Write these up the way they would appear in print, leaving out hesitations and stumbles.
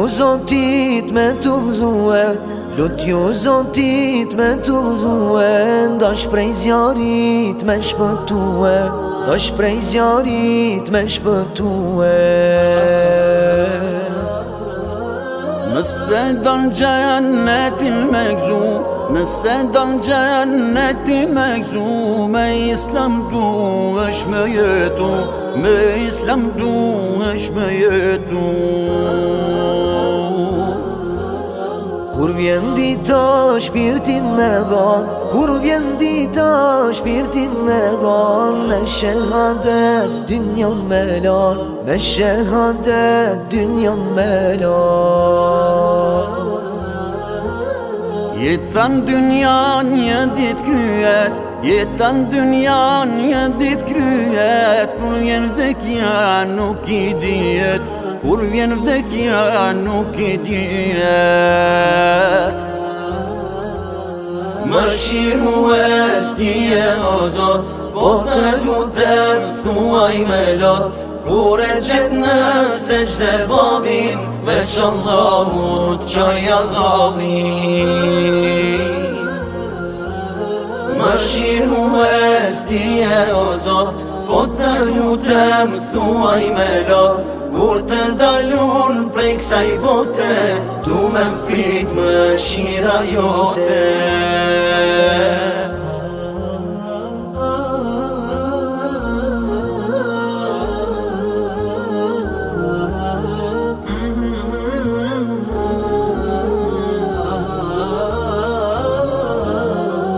Zotit me të vëzue, lutju Zotit me të vëzue, ndash prej zjarit me shpëtue, ndash prej zjarit me shpëtue. Nëse don gjennetin me gzu, nëse don gjennetin me gzu, me Islam du është me jetu, me Islam du është me jetu. Kur vjen dita shpirtin me dhan, kur vjen dita shpirtin me dhan, me shehadet dynjan me lan, me shehadet dynjan me lan. Jetan dynjan një dit kryet, jetan dynjan një dit kryet, kur vjen vdekja nuk I dijet, kur vjen vdekja nuk I dijet. Mëshiru e stije o Zot, po të lutem thuaj me lot, kur e qet në seçde babin, veç Allahut qaj adhavin. Mëshiru e stije o Zot, po të lutem thuaj me lot, kur të dalun prej kësaj bote, du me mprit mëshira jote.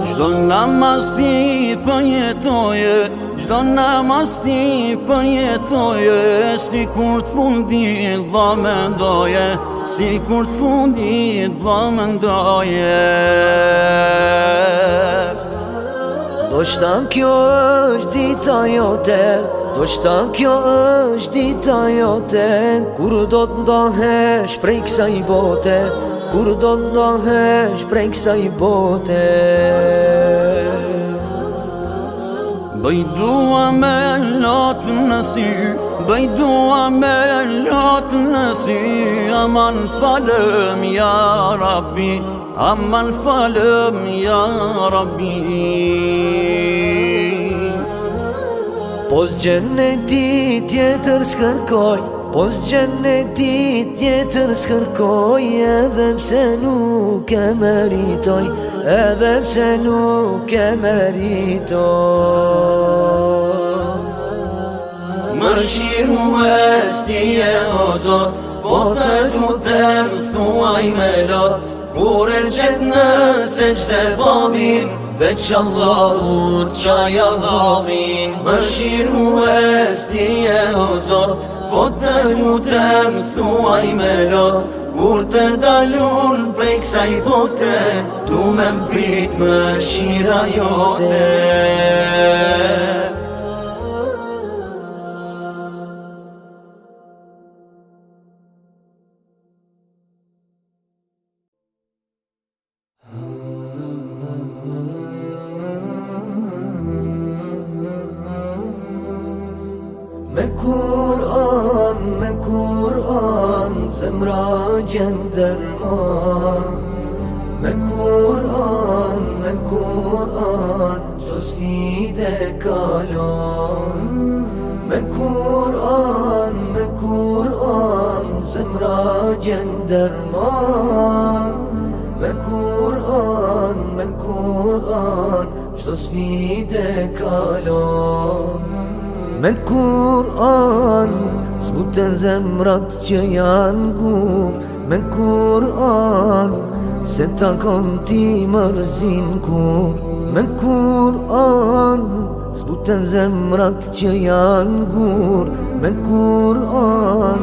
Gjdo namaz ti përjetoje, gjdo namaz ti përjetoje, si kur të fundit dha mendoje, si kur të fundit dha mendoje. Do shta kjo është dita jote, do shta kjo është dita jote, kur do të ndahesh prej kësaj bote, kur do të ndahesh prej kësaj bote. Bëj dua me lot në sy, bëj dua me lot në sy, aman falëm ja Rabbi, aman falëm ja Rabbi. Pos gjenneti tjetër s'kërkoj, pos gjenneti tjetër s'kërkoj, edhe pse nuk e meritoj, edhe pse nuk e meritoj. Mëshiru e stije o Zot, po të lutem thuaj me lot, kur e qet në seçde babin, veç Allahut qaj adhavin. Mëshiru e stije o Zot, po të lutem thuaj me lot, kur të dalun prej kësaj bote, du me mprit mëshira jote. Me Kur'an, zemra gjenderman. Me Kur'an, qo sfide kalon. Me Kur'an, zemra gjenderman. Me Kur'an, qo sfide kalon. Me Kur'an, zbuten zemrat që janë gur. Me Kur'an, se takon ti mërzin kur. Me Kur'an, zbuten zemrat që janë gur. Me Kur'an,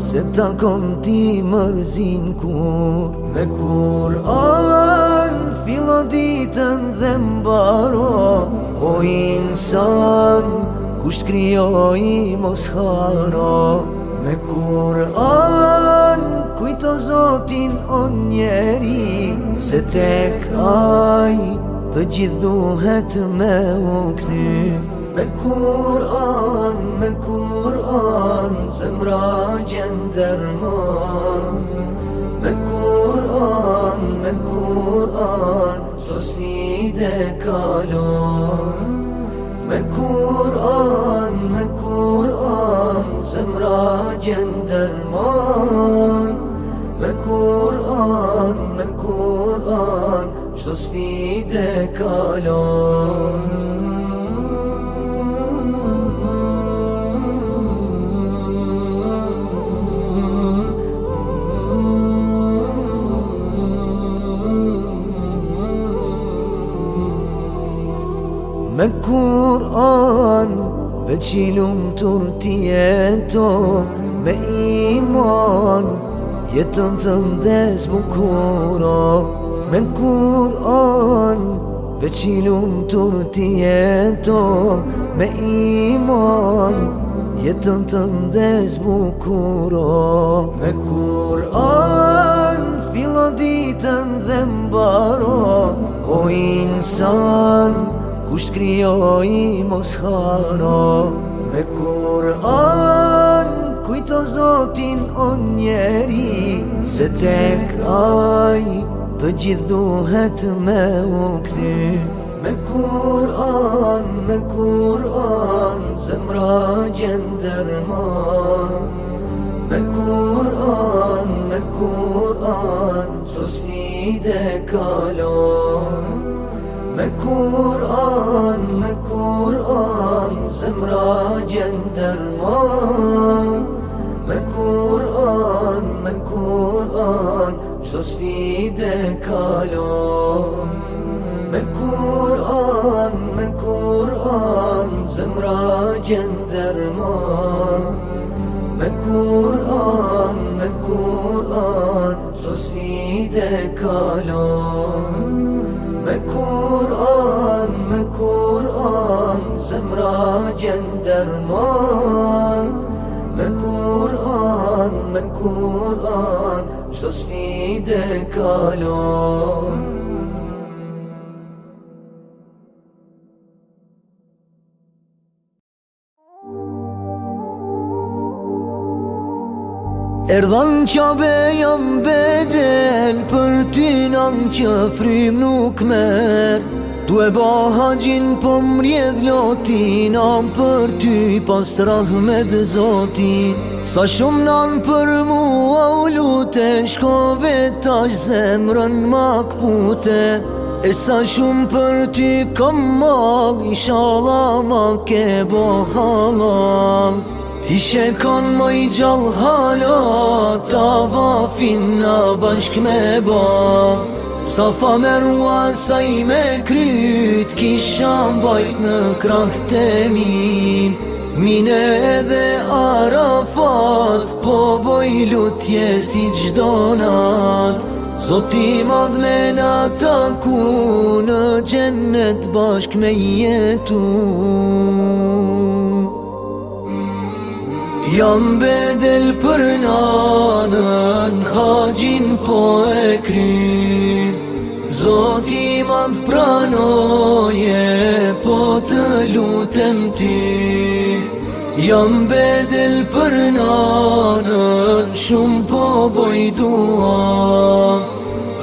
se takon ti mërzin kur. Me Kur'an, filo ditën dhe mbaro, o insan, kusht krijoi mos haro. Me Kur'an kujto Zotin o njeri, se tek ai të gjithë duhet me u kthy. Me Kur'an, zemra gjenderman. kalon. Me Kur'an, zemra gjen derman. Me Kur'an, çdo sfide kalon. Me Kur'an veç I lumtur ti jeto, me iman jetën tënde zbukuro. Me Kur'an veç I lumtur ti jeto, me iman jetën tënde zbukuro. Me Kur'an fillo ditën dhe mbaro, o insan kusht krijoi mos haro. Me Kur'an kujto Zotin o njeri, se tek ai të gjithë duhet me u kthy. Me Kur'an zemra gjen derman. Me Kur'an çdo sfide kalon. Me Kur'an zemra gjen derman. Me Kur'an çdo sfide kalon. Me Kur'an zemra gjen derman. Me Kur'an çdo sfide kalon. Me Kur'an zemra gjen derman. Me Kur'an çdo sfide kalon. Erdhan qabe jam bedel, për ty nan që frym nuk mer. Tu e ba haqin po mrjedh lotin, am për ty pas rahmet Zotin. Sa shumë nan për mua u lute, shkove tash zemrën ma kpute. E sa shumë për ty kam mal, inshallah ma ke bo halal. Ti shekon më I gjall hala, ta vafin na bashk me ba. Safa Merwa sa I me kryt, kisha mbajt në krah të mi. Mine edhe Arafat, po boj lutje si gjdo nat. Zoti madh me na taku, në gjennet bashk me jetu. Jam bedel për nanën, haqin po e kry. Zoti madh pranoje, po të lutem ty. Jam bedel për nanën, shumë po boj dua.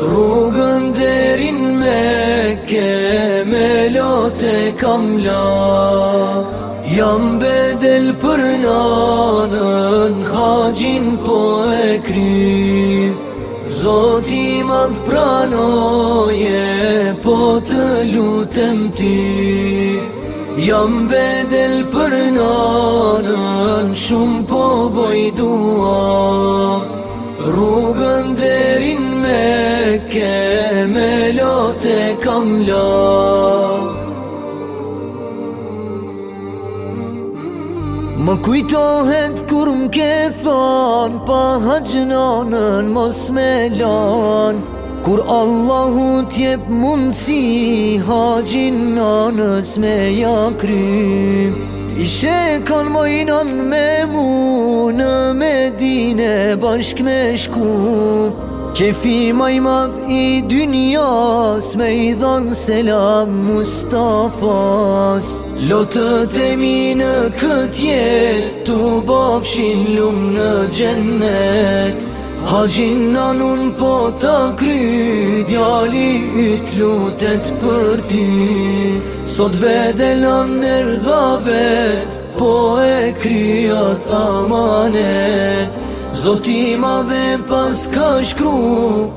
Rrugën derin Mekke, me lote kam lak. Jam bedel për nanën, haqin po e kry. Zoti madh pranoje, po të lutem ty. Jam bedel për nanën, shumë po boj dua. Rrugën derin Mekke, me lote kam lak. Më kujtohet kur m'ke than, pa haqnanën mos me lan. Kur Allahu t'jep mundsi, haqin nanës me ja kry. T'ishe kan mojnan me mu, në Medine bashk me shku. Qefi maj madh I dynjas, me I dhan selam Mustafas. Lotët e mi në kët jet, tu bafshin lum në gjennet. Haqin nanun po të kry, djali yt lutet për ty. Sot bedelan erdhavet, po e kryat amanet. Zoti madhe pas ka shkru,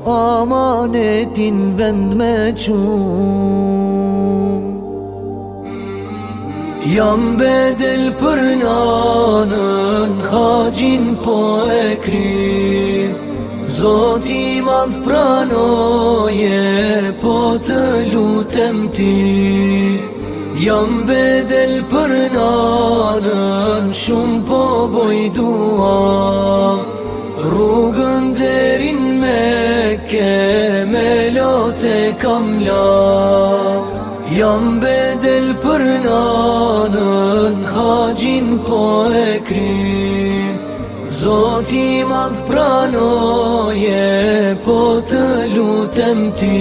amanetin vend me qu. Jam bedel për nanën, haqin po e kry. Zoti madh pranoje, po të lutem ty. Jam bedel për nanën, shumë po boj dua. Rrugën derin Mekke, me lote kam la. Jam bedel për nanën, haqin po e kry. Zoti madh pranoje, po të lutem ty.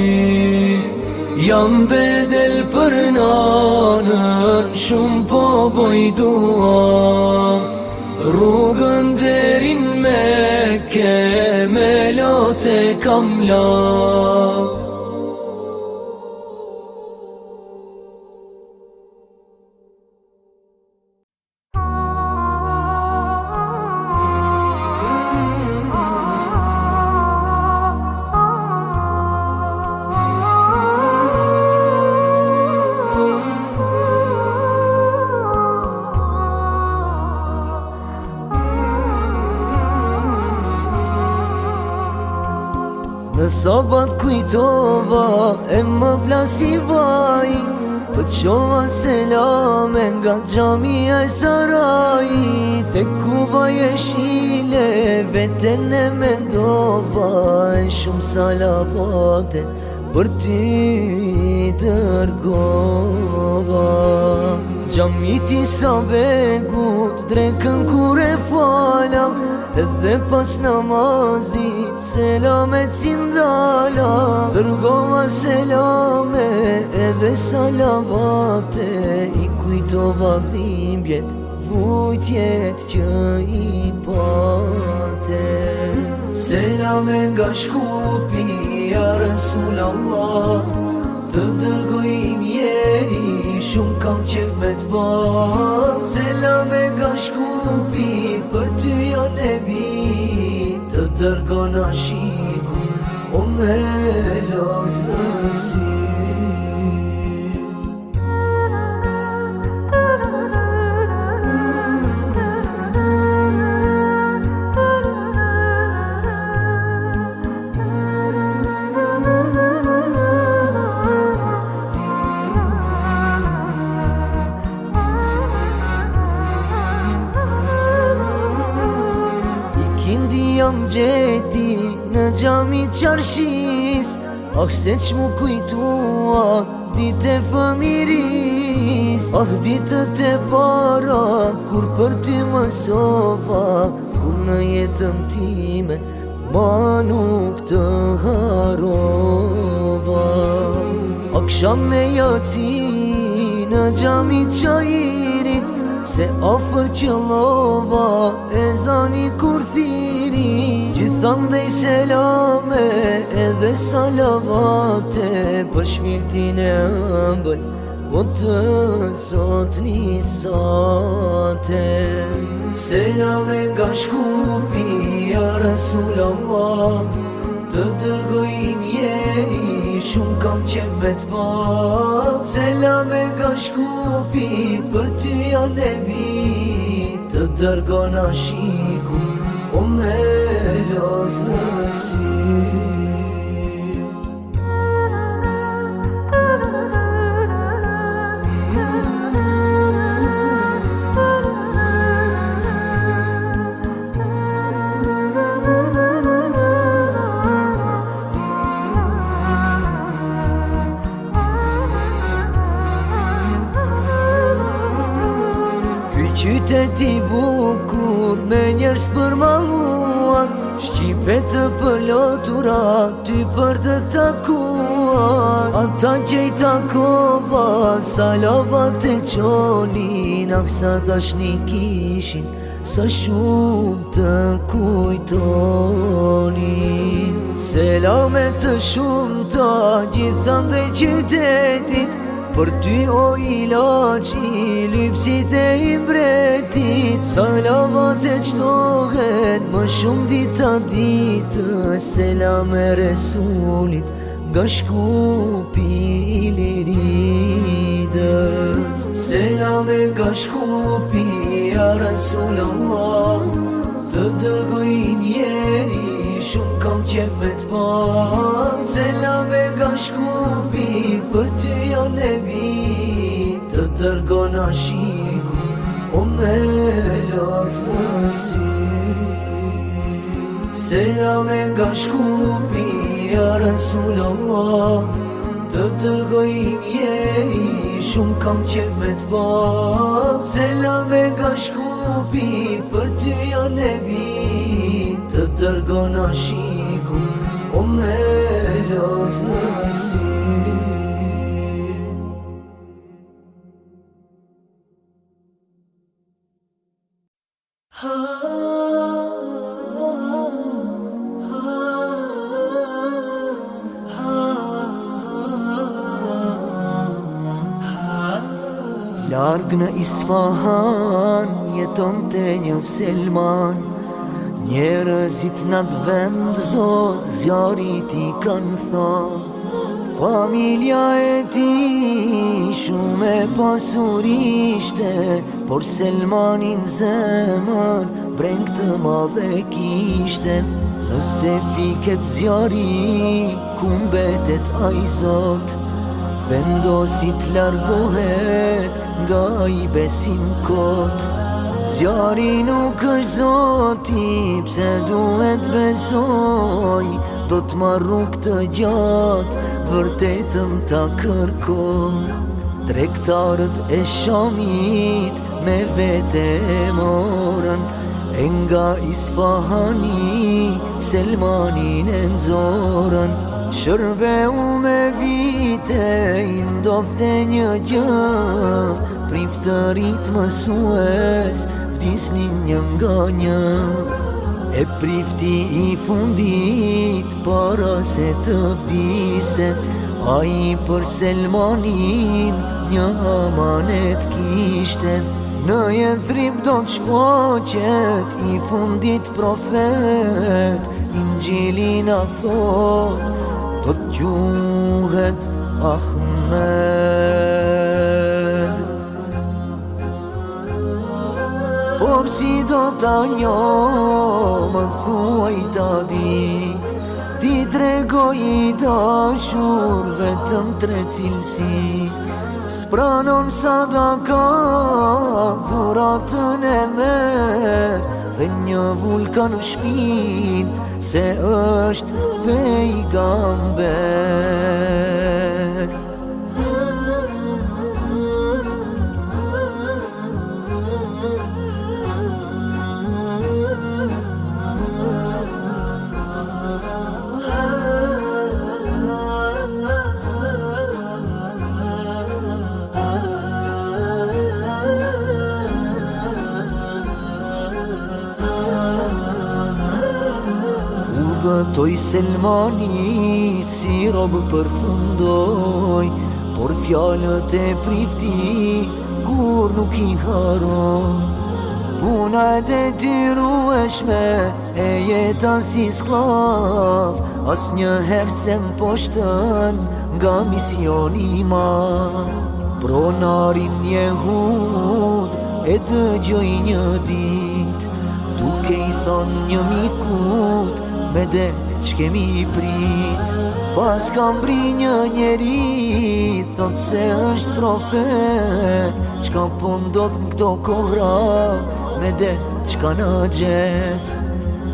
Jam bedel për nanën, shumë po boj dua. Rrugën derin Mekke, me lote kam la. Në sabat kujtova, e më plasi vaj. Të qova selame nga gjamia e Saraji. Te kuva jeshile, veten e mendova. E shumë salavate për ty dërgova. Gjamiti sa begut, drekën kur e fala. Edhe pas namazit, selamet si ndala. Dërgova selame edhe salavate. I kujtova dhimbjet, vujtjet që i pate. Selame nga Shkupi, ja Rasul Allah. Të dërgoj mjeri, shumë kam qef me t'ba. Selame nga Shkupi, për ty ja nebi. Të dërgon ashiku, o me lot në sy. Jam gjeti në gjami qarshis. Ah se që mu kujtua dite fëmiris. Ah ditët e para kur për ty mësova. Kur në jetën time ma nuk të harova. Aksham me jaci në gjami qajirit. Se ofër qëllova e zani kur thiri. Gjithandej selame edhe salavate. Për shmirtin e ëmbël, po të sot nisate. Selame nga Shkupi, ja Rasul Allah. Të dërgoj mjeri, shumë kam qef me t'ba. Selame nga Shkupi, për ty ja nebi. Të dërgon ashiku, o me lot në sy. Qyteti bukur me njerës përmalluan. Shqipe të përlotura, ty për të takuan. Ata që i takova, salavat e qolin. Aksa dashni kishin, sa shumë të kujtoni. Selamet të shumë të gjithan dhe qytetit, për ty o ilaç i lypsit e i mbretit. Salavat e qtohen më shumë dita ditë, selam e Resulit nga shkupi i liridës. Selam e nga shkupi ja Rasulallah, të dërgoj njeri shumë kam qef me t'pa. Selam e nga shkupi për ty ja nebi, të dërgon ashiku o me lot në sy. Selam e nga shkupi ja Rasulallah, të dërgoj njeri shumë kam qef me t'pa. Selam e nga shkupi për ty ja nebi, të dërgon ashiku o me lot në sy. Larg në Isfahan jeton të një Selman, njerëzit në të vend zot zjarit i kanë thonë. Familja e ti shumë e pasurishte, por Selmanin zemër breng të madhe kishte. Nëse fiket zjari ku mbetet ai zot, vendosit largohet nga i besim kot. Zjari nuk është zoti, pse duhet besoj, do t'marr rrugë të gjatë, t'vërtetën ta kërkoj. Tregtarët e Shamit me vete e morën, e nga Isfahani Selmanin e nxorën. Shërbeu me vite, i ndodhte një gjë, priftërit mësues vdisnin një nga një. E prifti i fundit para se të vdiste, ai për Selmanin një amanet kishte. Në Yathrib do t'shfaqet i fundit profet, Injilin a thot do t'gjuhet Ahmed. Por si do t'a njoh më thuaj ta di, ti tregoj i dashur vetëm 3 cilësi. S'pranon sadaka, dhuratën e merr, dhe një vulkan shpin se është pejgamber. Toj Selmani si robë përfundoj, por fjallët e priftit kur nuk i haron. Puna e detyrueshme e jeta si sklav, as njëherë se m'poshtën nga misioni madh. Pronarin Jehud e dëgjoj një dit, duke i thonë një mikut, me det ç'kemi prit. Pas kam bri një njeri, thot se është profet, çka po ndodh n'kto kohra, me det çka na gjet.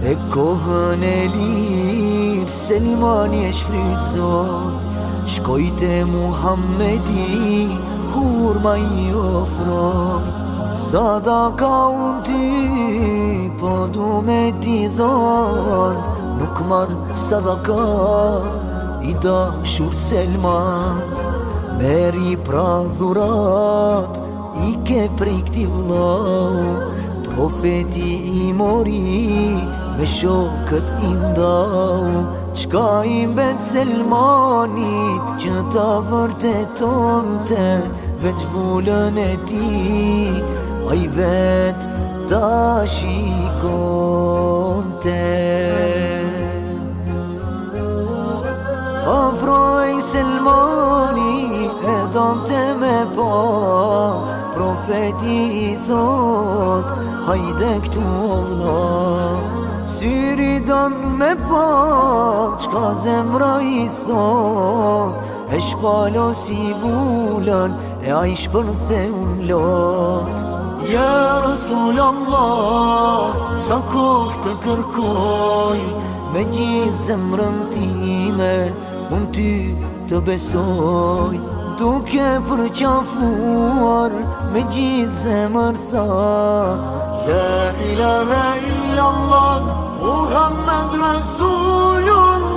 E kohën e lirë Selmani e shfrytëzon, shkoj te Muhammedi hurma i ofron. Sadaka unë ty po du me t'i dhon, nuk marr sadaka i dashur Selman. Meri pra dhurat i ke prej këti vllau, Profeti I mori me shokët I ndau, qka I mbet Selmanit që ta vërtetonte veç vullën e ti, a I vet ta shikonte. Afroj Selmani e donte me pa, profeti I thot hajde këtu o vlla, syri don me pa qka zemra I thot, e shpalo si vullën e a I shpërthe unë lot. Ja Rasul Allah, sa kohë të kërkoj, me gjithë zemrën time, unë ty të besoj, duke përqafuar me gjithë zemër tha, la ilaha illallah, Muhammed Rasulullah.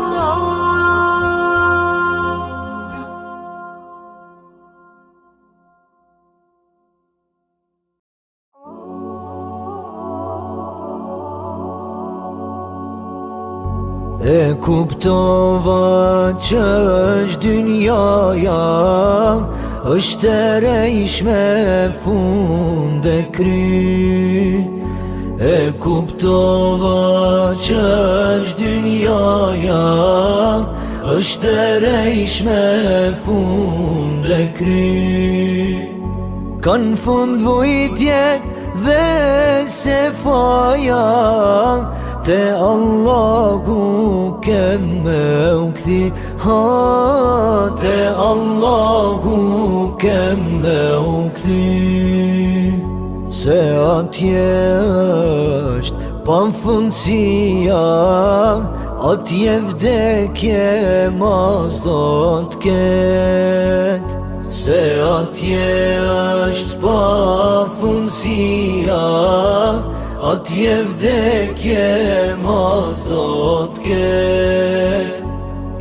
E kuptova që është dynjaja, është e rejshme fund e kry. E kuptova që është dynjaja, është e rejshme fund e kry. Kanë fund vujtjet dhe se faja, te Allahu keme u kthi, te Allahu keme u kthi. Se atje është pafundësia, atje vdekje mas do t'ket. Se atje është pafundësia, atje vdekje mas do t'ket.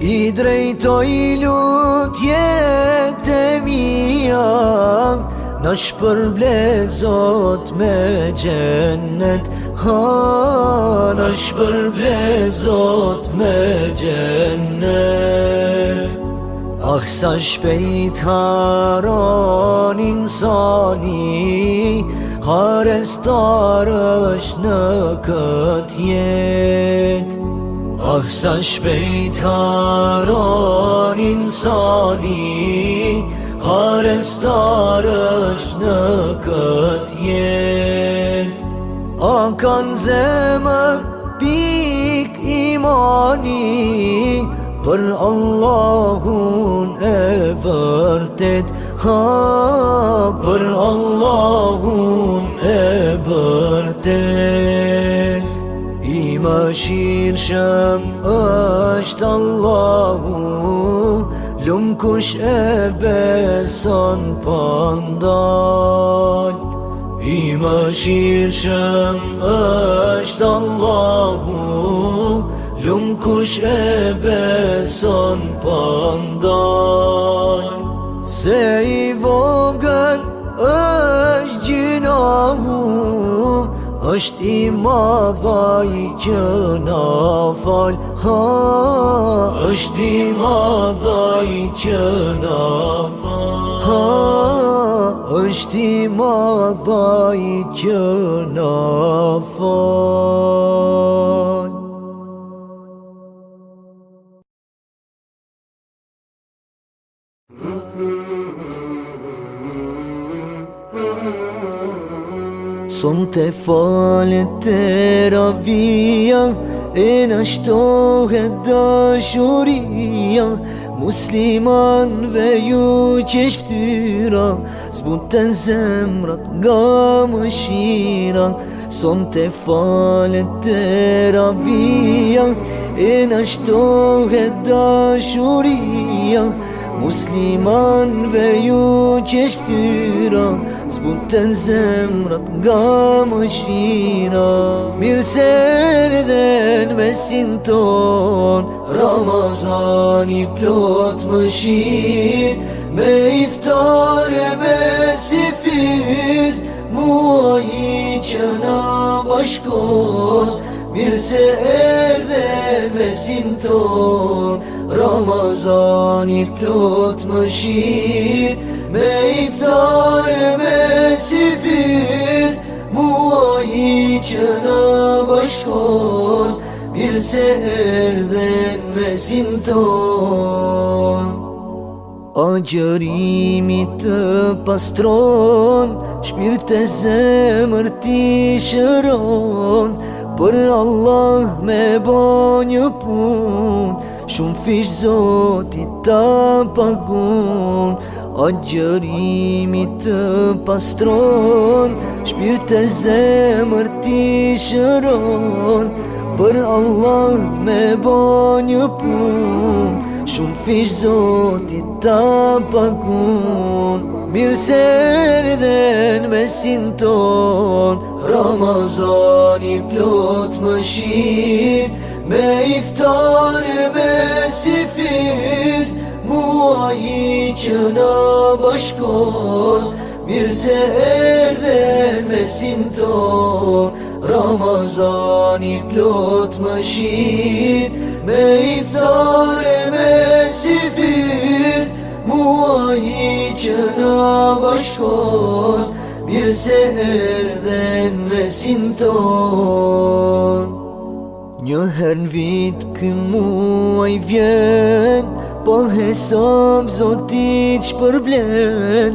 I drejtoj lutjet e mia, na shpërblezot me gjennet, na shpërblezot me gjennet. Ah, sa shpejt haron insani, harestar është në këtë jet. Ah, sa shpejt haron insani, harestar është në këtë jet. A kanë zemër pik imani, për Allahun e vërtet, për Allahun e vërtet. I mëshirshëm është Allahu, lumë kush e beson pandal. I mëshirshëm është Allahu, lumë kush e beson pandal. Se I vogël është gjinahu, është I madhaj që na fal, është I madhaj që na fal, është I madhaj që na fal. Sonte falet teravia, e na shtohet dashuria, muslimanve ju që shftyra, zbuten zemrat nga mëshira. Sonte falet teravia, e na shtohet dashuria, muslimanve ju që shftyra, zbuten zemrat nga mëshira. Mirë se erdhen mesin ton, Ramazani plot mëshirë, me iftare me sifir, muaji që na bashkon, mirë se erdhe mesin ton. Ramazani plot mëshirë, me iftar e me sifir, muaji që na bashkon, mirë se erdhe mesin ton. Agjërimi të pastron, shpirt e zemër ti shëron, për Allah me bo një pun, shumë fish Zotit ta pagun. Agjërimi të pastron, shpirt e zemër ti shëron, për Allah me bo një pun, shumë fish Zotit ta pagun. Mirë se erdhen mesin ton, Ramazani plot mëshirë, me iftar e me sifir, muaji që na bashkon, mirë se erdhen mesin ton. Ramazani plot mëshirë, me iftar e me sifir, muaji që na bashkon, mirë se erdhen mesin ton. Një her n'vit ky muaj vjen, po hesab Zotit shpërblen,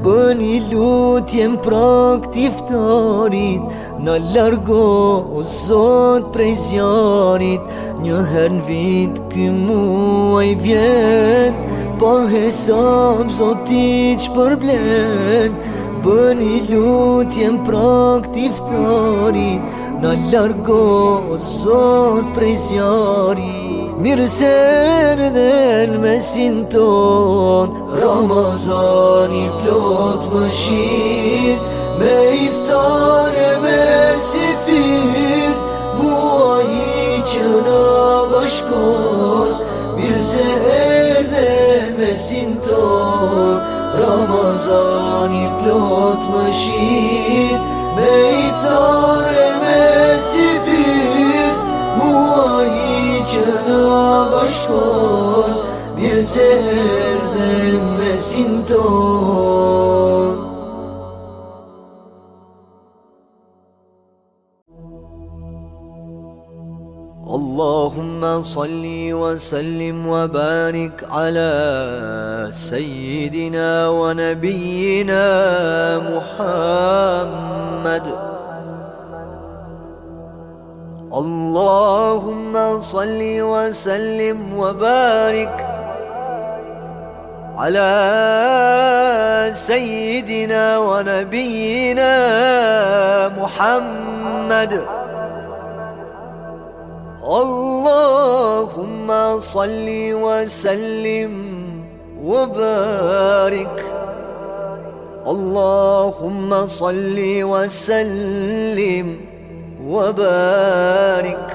bëni lutjem prak t'iftarit, na largo o Zot prej zjarit. Një her n'vit ky muaj vjen, po hesab Zotit shpërblen, bëni lutjem prak t'iftarit, na largo o Zot prej zjarit. Mirë se erdhen mesin ton, Ramazani plot mëshirë, me iftar e me sifir, muaji që na bashkon, mirë se erdhen mesin ton. Ramazani plot mëshirë, me iftar e me sifir, muaji që na bashkon, mirë se erdhen mesin ton. Allahumma salli wa sallim wa barik ala sayyidina wa nabiyyina Muhammad. Allahumma salli wa sallim wa barik ala sayyidina wa nabiyyina Muhammad. Allahumma salli wa sallim wa barik. Allahumma salli wa sallim وبارك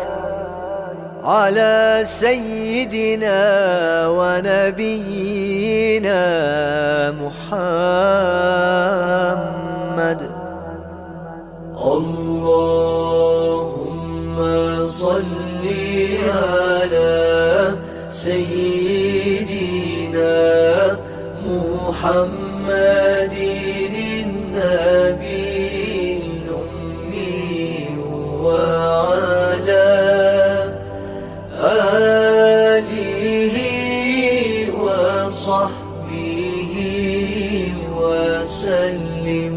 على سيدنا ونبينا محمد. اللهم صل على سيدنا محمد النبي وعلى آله وصحبه وسلم.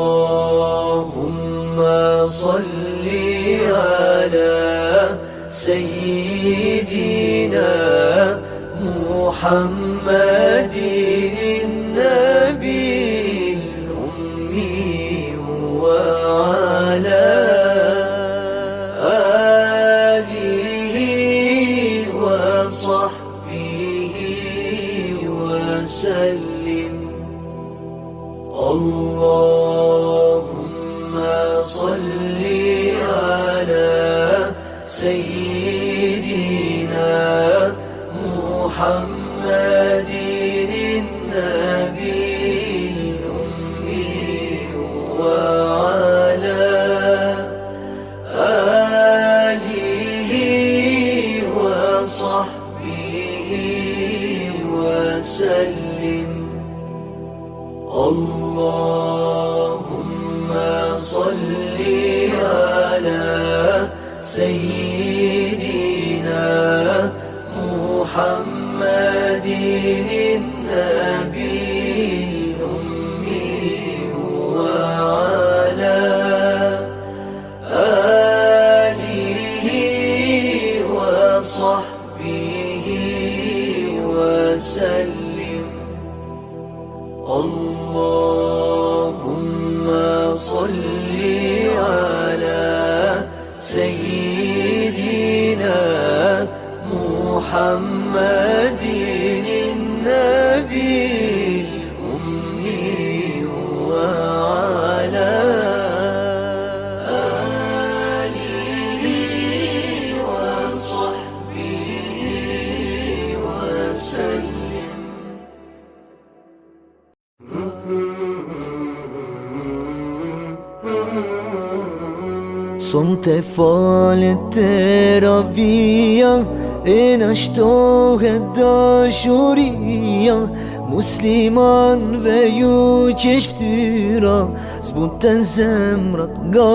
اللهم صل على سيدنا محمد النبي الأمي وعلى آله وصحبه وسلم. اللهم صل على سيدنا محمد النبي الأمي وصحبه وسلم اللهم صل على سيدنا محمد النبي الأمي وعلى آله وصحبه وسلم اللهم صل على سيدنا محمد النبي الأمي وعلى آله وصحبه وسلم Sonte falet teravia e na shtohet dashuria muslimanve ju që shtyra zbuten zemrat nga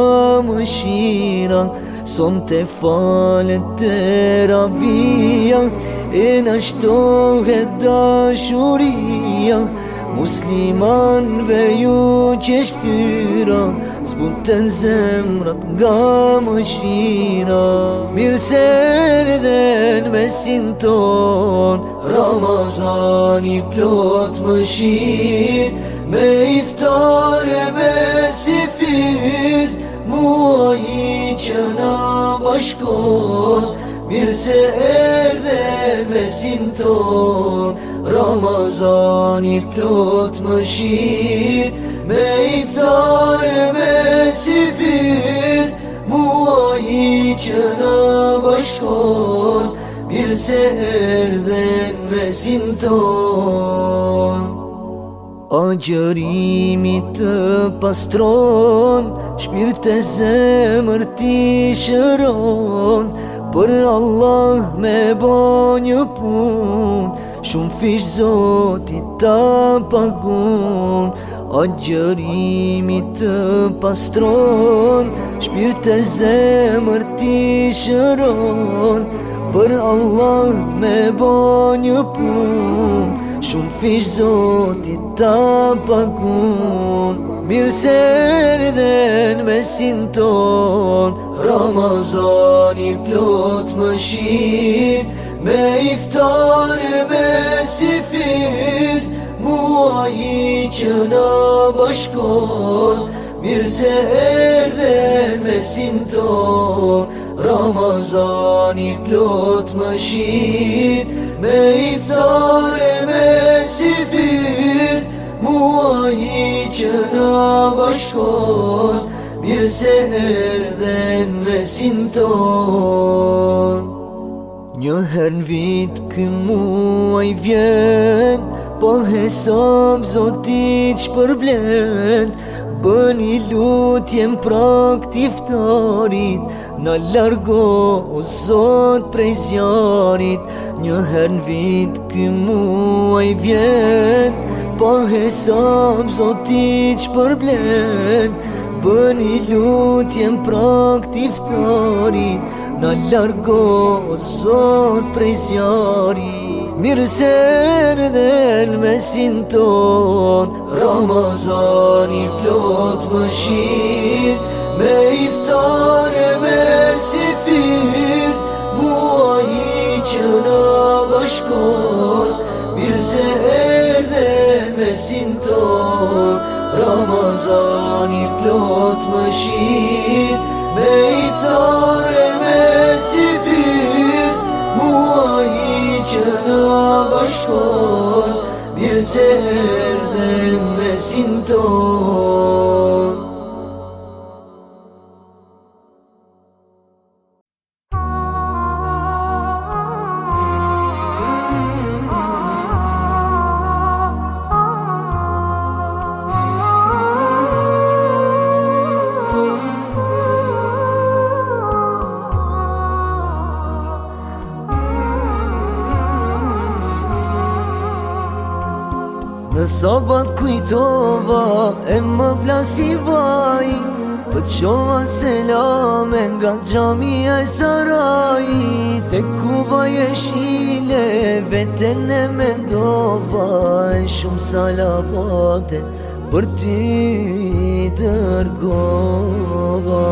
mëshira sonte falet teravia e na shtohet dashuria muslimanve ju që shtyra zbuten zemrat nga mëshira mirë se erdhen mesin ton Ramazani plot mëshir me iftare me sifir muaji që na bashkon mirë se erdhen mesin ton Ramazani plot mëshir me iftare me sifir muaji që na bashkon mirë se erdhen mesin ton Agjërimi të pastron shpirt e zemër ti shëron për Allah me bo një pun shumë fish Zotit ta pagun Agjërimi të pastron shpirt e zemër ti shëron për Allah me bo një pun shumë fish Zotit ta pagun mirë se erdhen mesin ton Ramazani plot mëshir me iftare me sifir muaji që na bashkon mirë se erdhen mesin ton Ramazani plot mëshir me iftare me sifir muaji që na bashkon mirë se erdhen mesin ton Një herë n'vit ky muaj vjen po hesab Zotit shpërblen bëni lutje prak t'iftarit na largo o Zot prej zjarit Një herë n'vit ky muaj vjen po hesab Zotit shpërblen bëni lutje prak t'iftarit na largo o Zot prej zjarit mirë se erdhen mesin ton Ramazani plot mëshir me iftare me sifir muaji që na bashkon mirë se erdhen mesin ton Ramazani plot mëshir me iftare me sifir muaji që na bashkon mirë se erdhen mesin ton Në sabat kujtova e më plasi vaj, po qova selame nga xhamia e Saraji. Te kuva jeshile veten e mendova, e shumë salavate për ty dërgova.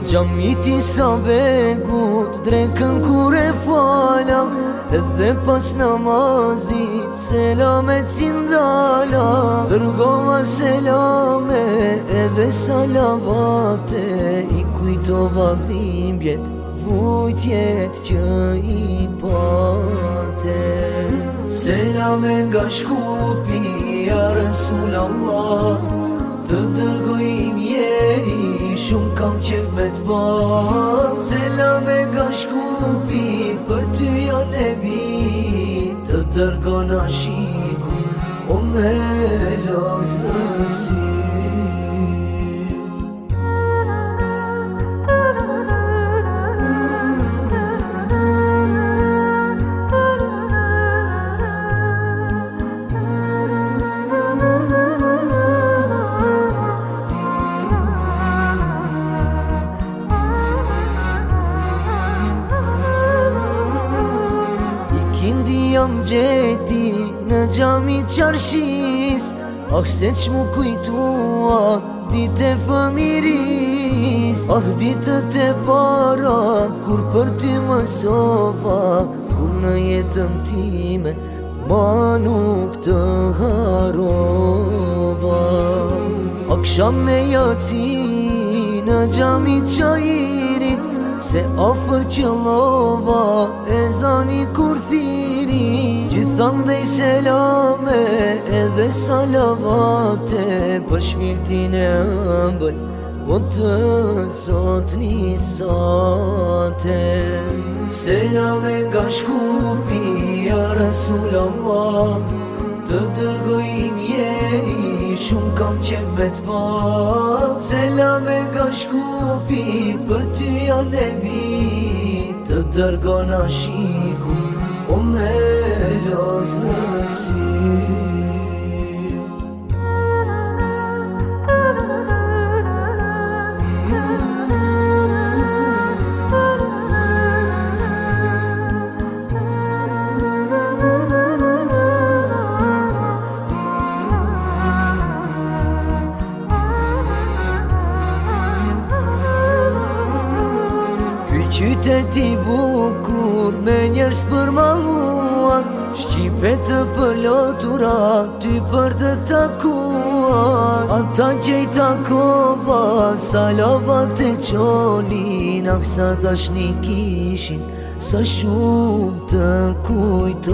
Gjamiti sa begut drekën kur e falam, edhe pas namazit selamet si ndala. Dërgova selame edhe salavate, i kujtova dhimbjet, vujtjet që i pate. Selame nga Shkupi, ja Resul Allah, të dërgoj mjeri, shumë kam qef me t'ba. Selame nga Shkupi, për ty ja nebi, të dërgona shiku, o me lot në sy. Jam gjeti në gjami qarshis, ah se që mu kujtua dite fëmiris. Ah ditët e para kur për ty mësova, kur në jetën time ma nuk të harova. Aksham me jaci në gjami qajirit, se afer qëllova e zani kur thiri. Gjithandej selame edhe salavate, për shmirtin e ëmbël o të zot nisate. Selame nga Shkupi, ja Resul Allah, të dërgoj mjeri, shumë kam qef me t'ba. Selame nga Shkupi, për ty ja nebi, të dërgona shiku, o me lot në sy. Qyteti bukur me njerës përmalluan, shqipe të përlotura ty për të takuan. Ata që i takova salavat e qolin, aksa dashni kishin sa shumë të kujtonin.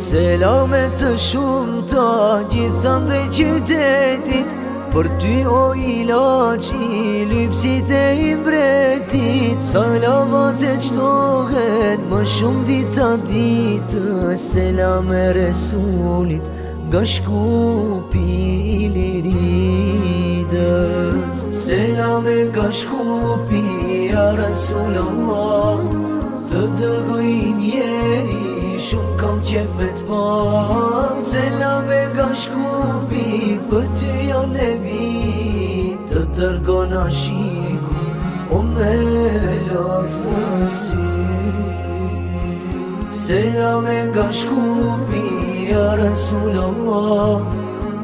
Selame të shumë ta gjithande qytetit, për ty o ilaq i lypsit e i mbretit. Salavat e qtohen më shumë dita ditë, selame Resulit nga Shkupi i liridës. Selame nga Shkupi, ja Resul Allah, të dërgoj mjeri, shumë kam qef me t'ba. Selame nga Shkupi, për ty ja nebi, të dërgona shiku, o me lot në sy. Selame nga Shkupi, ja Resul Allah,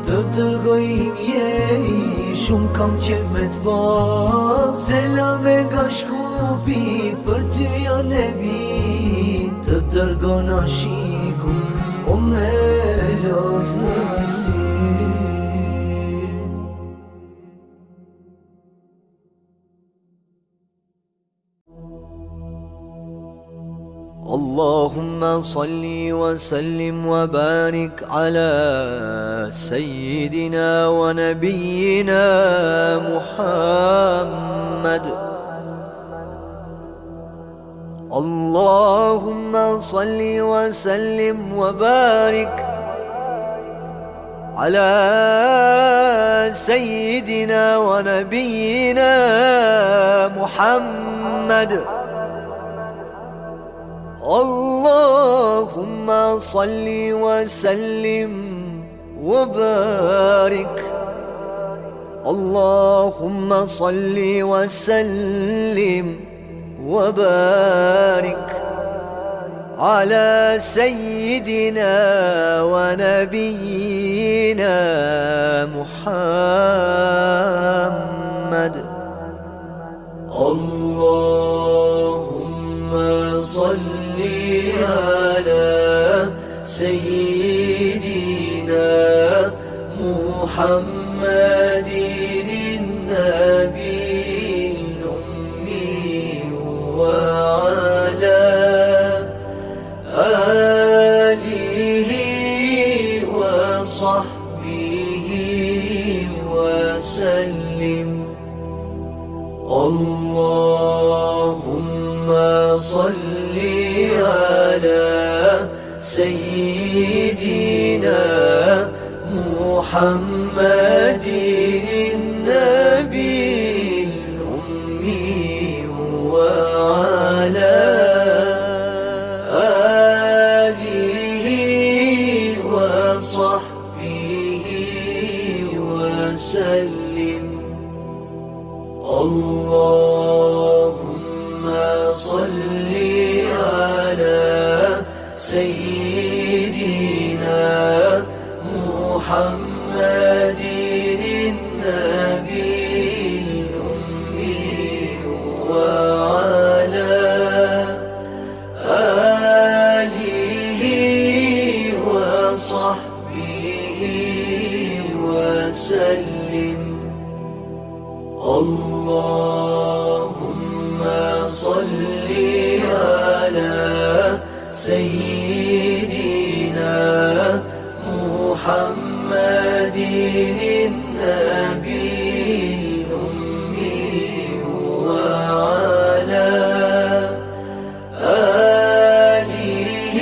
të dërgoj mjeri, shumë kam qef me t'ba. Selame nga Shkupi, për ty ja nebi, të dërgona shiku, o me lot në sy. اللهم صل وسلم وبارك على سيدنا ونبينا محمد. اللهم صل وسلم وبارك على سيدنا ونبينا محمد. اللهم صل وسلم وبارك اللهم صل وسلم وبارك على سيدنا ونبينا محمد اللهم صل على سيدنا محمد النبي الأمي وعلى آله وصحبه وسلم اللهم صل على سيدنا محمد النبي الأمي وعلى آله وصحبه وسلم اللهم صل على سيدنا محمد النبي الأمي وعلى آله وصحبه وسلم اللهم صل على سيدنا محمد النبي الأمي وعلى آله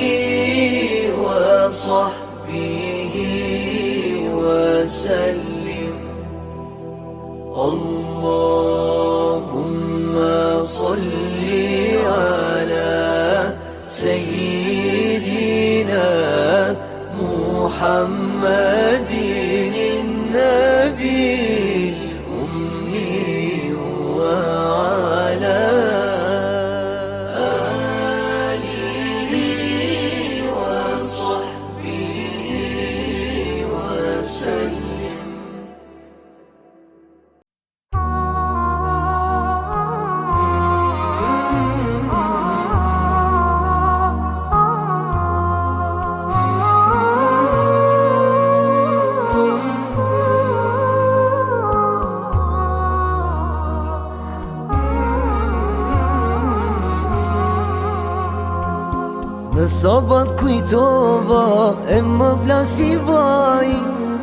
وصحبه وسلم اللهم صل على سيدنا محمد النبي الأمي وعلى آله وصحبه وسلم Në sabat kujtova e më plasi vaj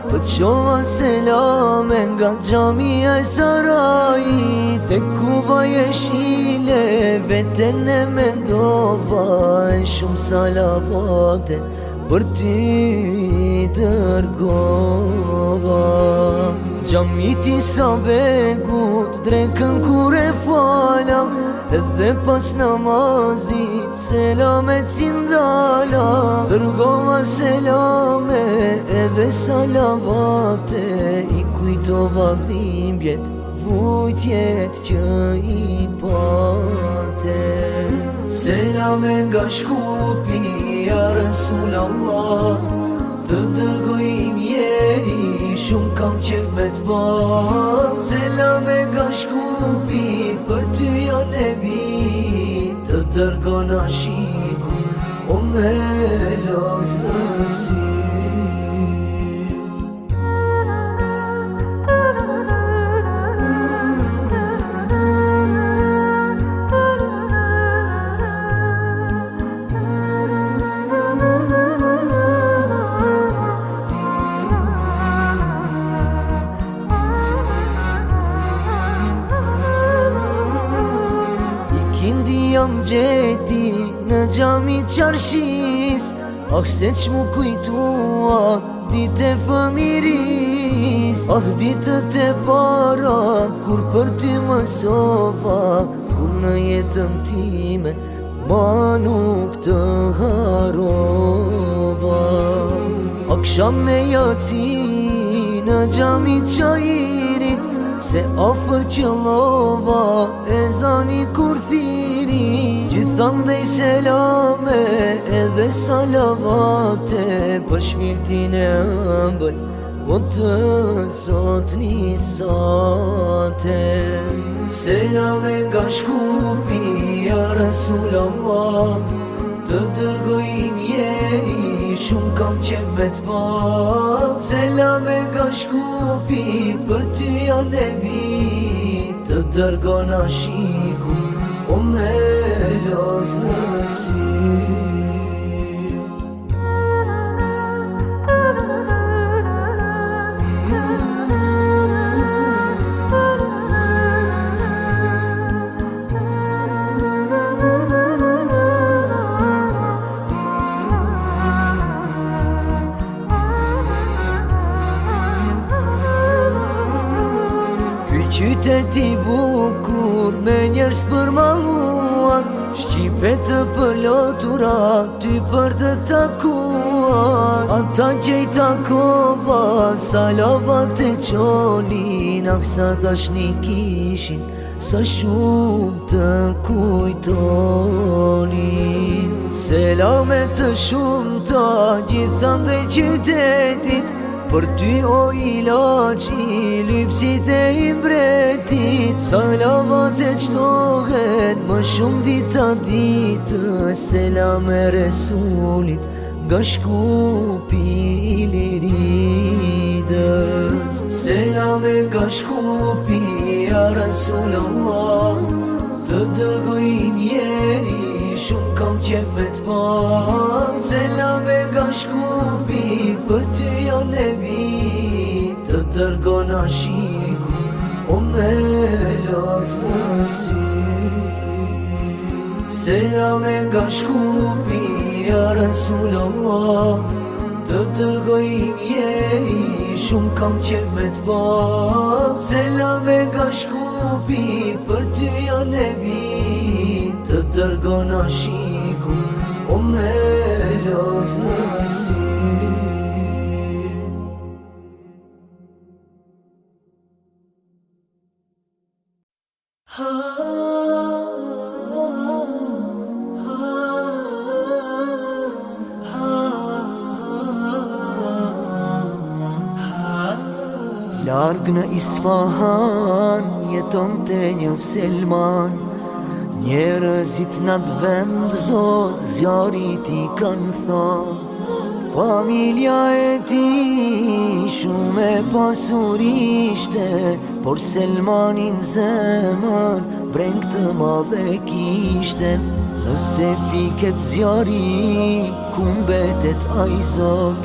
Të qova selame nga gjamia e Saraji Te kuba jeshile veten e mendova E shumë salavate për ty dërgova Gjamiti sa begut drekën kur e fala Edhe pas namazit selamet si ndala Dërgova selame edhe salavate I kujtova dhimbjet, vujtjet që i pate Selame nga Shkupi, ja Rasulallah Të dërgoj mjeri, shumë kam qef me t'ba Selame nga Shkupi, për ty ja nebi Të dërgon ashiku, o me lot në sy Jam gjeti në gjami qarshis Ah se që mu kujtua dite fëmiris Ah ditët e para kur për ty më sova Kur në jetën time ma nuk të harova. Akşam me jaci në gjami qajirit, se ofër qëllova ezani kur thiri. Gjithandej selame edhe salavate për shpirtin e ëmbël, o të zot nisate. Selame nga shkupi, ja Rasulallah, të dërgoj mjeri, shumë kam qef vet pa. Selame nga shkupi, për ty ja nebi, të dërgona shiku, o me lot në sy. Qyteti bukur me njerëz përmalluar, shqipe të përlotura ty për të takuar. Ata që i takova salavat e qolin, aksa dashni kishin sa shumë të kujtonin. Selame të shumta gjithandej qytetit, për ty o ilaç i lypsit e i mbretit. Salavat e qtohen më shumë dita ditë, selame Resulit nga shkupi i liridës. Selame nga shkupi, ja Rasulallah, të dërgoj mjeri, shumë kam qef vet pa. Selame nga shkupi, për ty ja nebi, të dërgona shiku, o me lot në sy. Selame nga shkupi, ja Rasulallah, të dërgoj mjeri, shumë kam qef vet pa. Selame nga shkupi, për ty ja nebi, të dërgona shiku, o me lot në sy. Larg në Isfahan jeton të një Selman, njerëzit në atë vend zot zjarit i kanë thanë. Familja e ti shumë e pasurishte, por Selmanin zemër breng të madhe kishte. Nëse fiket zjari ku mbetet ai zot,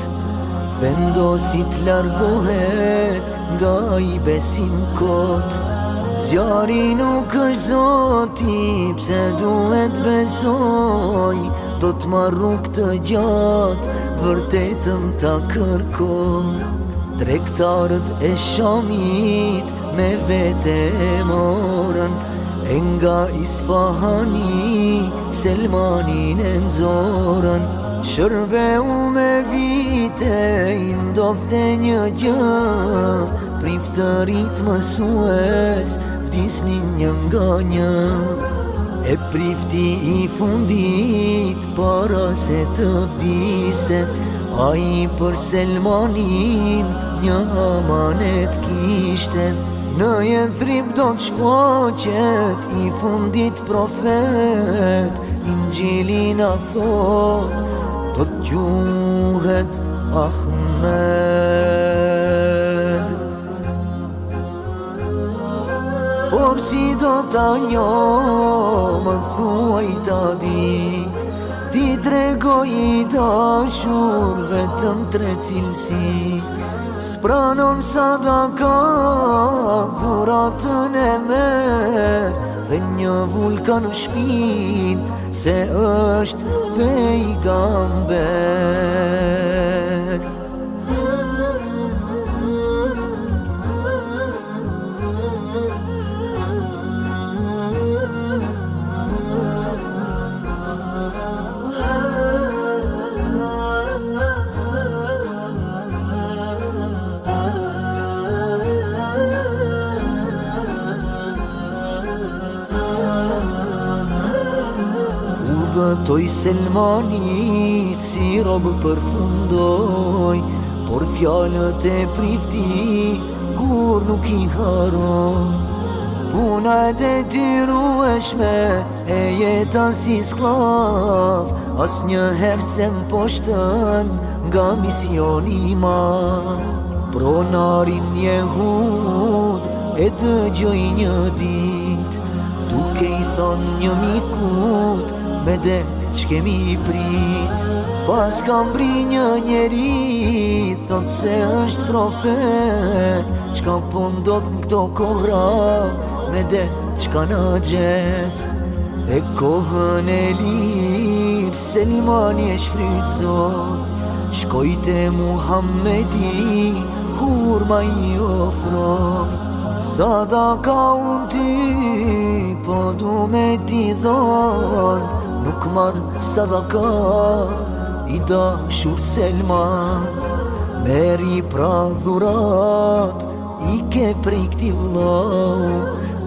vendosit largohet nga i besim kot. Zjari nuk është zoti, pse duhet besoj, do t'marr rrugë të gjatë, vërtetën ta kërkoj. Tregtarët e Shamit me vete e morën, e nga Isfahani Selmanin e nxorën. Shërbeu me vite, i ndodhte një gjë, priftërit mësues vdisnin një nga një. E prifti i fundit para se të vdiste, ai për Selmanin një amanet kishte. Në Yathrib do t'shfaqet i fundit profet, Injilin a thot do t'gjuhet Ahmed. Por si do t'a njoh, më thuaj ta di, ti tregoj i dashur vetëm 3 cilësi. S'pranon sadaka, dhuratën e merr, dhe një vulkan në shpin, se është pejgamber. vëtoj Selmani, si robë përfundoj, por fjallët e priftit, kur nuk i haron. Puna e detyrueshme, e jeta si sklav, as njëherë se m'poshtën nga misioni madh. Pronarin Jehud e dëgjoj një dit, duke i thonë një mikut, me det ç'kemi prit. Pas ka mbri një njeri, thot se është profet, çka po ndodh n'kto kohra, me det çka na gjet. E kohën e lirë, Selmani e shfrytëzon, shkoj te Muhammedi, hurma i ofron. Sadaka unë ty, po du me t'i dhon, nuk marrë sadaka, i dashur Selman. Meri pra dhurat, i ke prej këti vllau,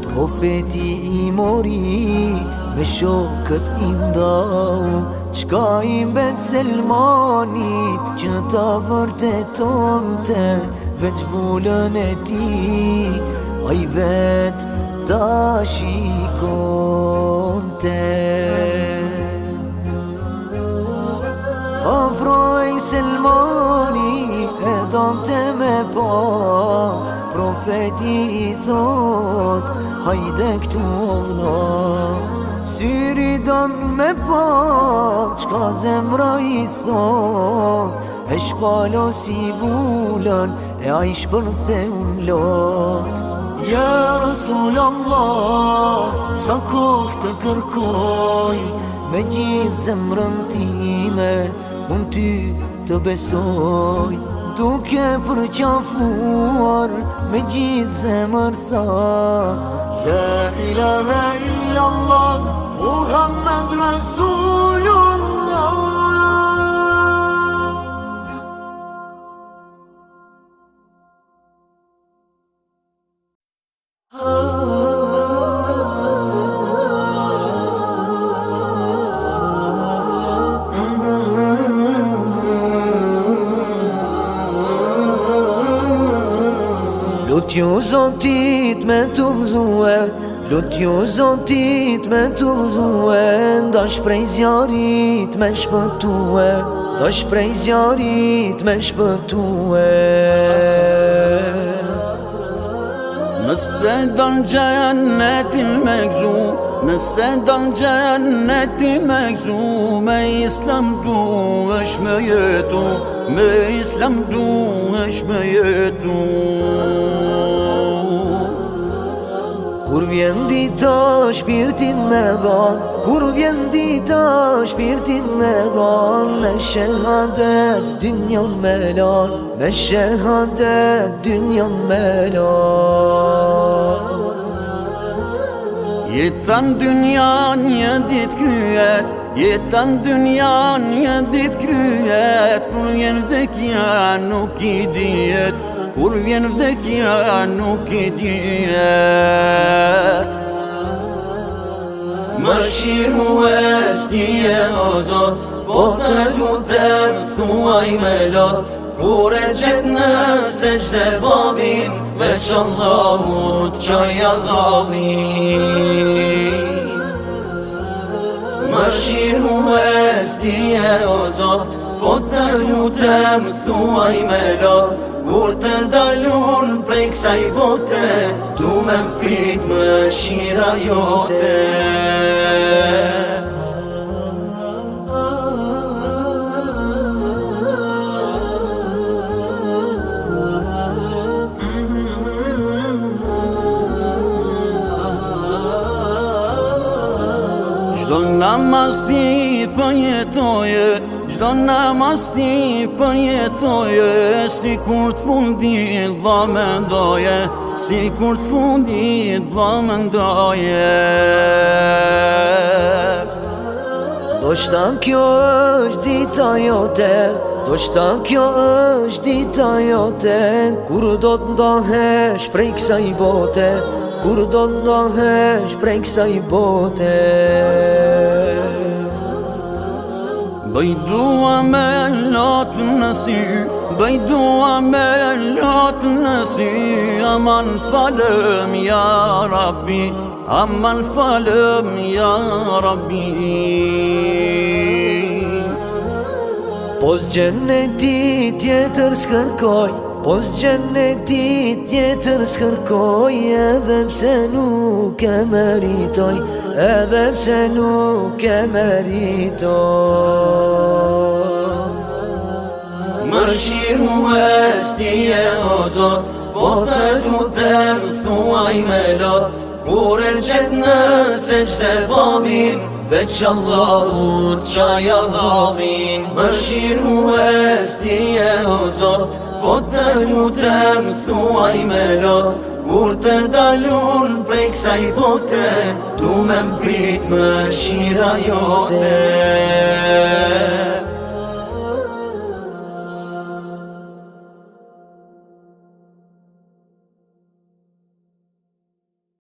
profeti i mori, me shokët i ndau. Qka i mbet Selmanit, që ta vërtetonte, veç vullën e ti, a i vet ta shikonte. Afroj Selmani, e dante me pa, profeti i thot, hajde këtu o vlla. Syri don me pa, qka zemra i thot, e shpalo si vullën, e a i shpërthe unë lot. Ja Rasul Allah, sa kohë të kërkoj, me gjithë zemrën time, unë ty të besoj. Duke përqafuar, me gjithë zemër tha, la ilaha illallah, Muhammed Rasulullah. Lutju Zotit me të vëzue, lutju Zotit me të vëzue, ndash prej zjarit me shpëtue, ndash prej zjarit me shpëtue. Nëse don gjennetin me gzu, nëse don gjennetin me gzu, me Islam du është me jetu, me Islam du është me jetu. Kur vjen dita shpirtin me dhan, kur vjen dita shpirtin me dhan, me shehadet dynjan me lan, me shehadet dynjan me lan. Jetan dynjan një dit kryet, jetan dynjan një dit kryet, kur vjen vdekja nuk i dijet, kur vjen vdekja nuk i dijet. Më shiru e stije o Zot, po të lutem thuaj me lot, kur e qet në seçde babin, veç Allahut qaja gabin. Më shiru e stije o Zot, po të lutem thuaj me lot, kur të dalun prej kësaj bote, du me mpit më shira jote. Gjdo namaz ti përjetoje, gjdo namaz ti përjetoje, si kur të fundit dha mendoje, si kur të fundit dha mendoje. Do shta kjo është dita jote, do shta kjo është dita jote, kur do të ndahesh prej kësaj bote, kur do të ndahesh prej kësaj bote. bëj dua me lot në sy, bëj dua me lot në sy. Aman falëm ja Rabbi, aman falëm ja Rabbi. Pos gjeneti tjetër s'kërkoj, pos gjeneti tjetër s'kërkoj, edhe pse nuk e meritoj, edhe pse nuk e meritoj. Mëshirues ti e o Zot, po të lutem thuaj me lot, kur e qet në seçde bodhin, veç Allahut qaja dhallin. Mëshirues ti e o Zot, po të lutem thuaj me lot, kur të dalun prej kësaj bote, tu me mbrit mëshira jote.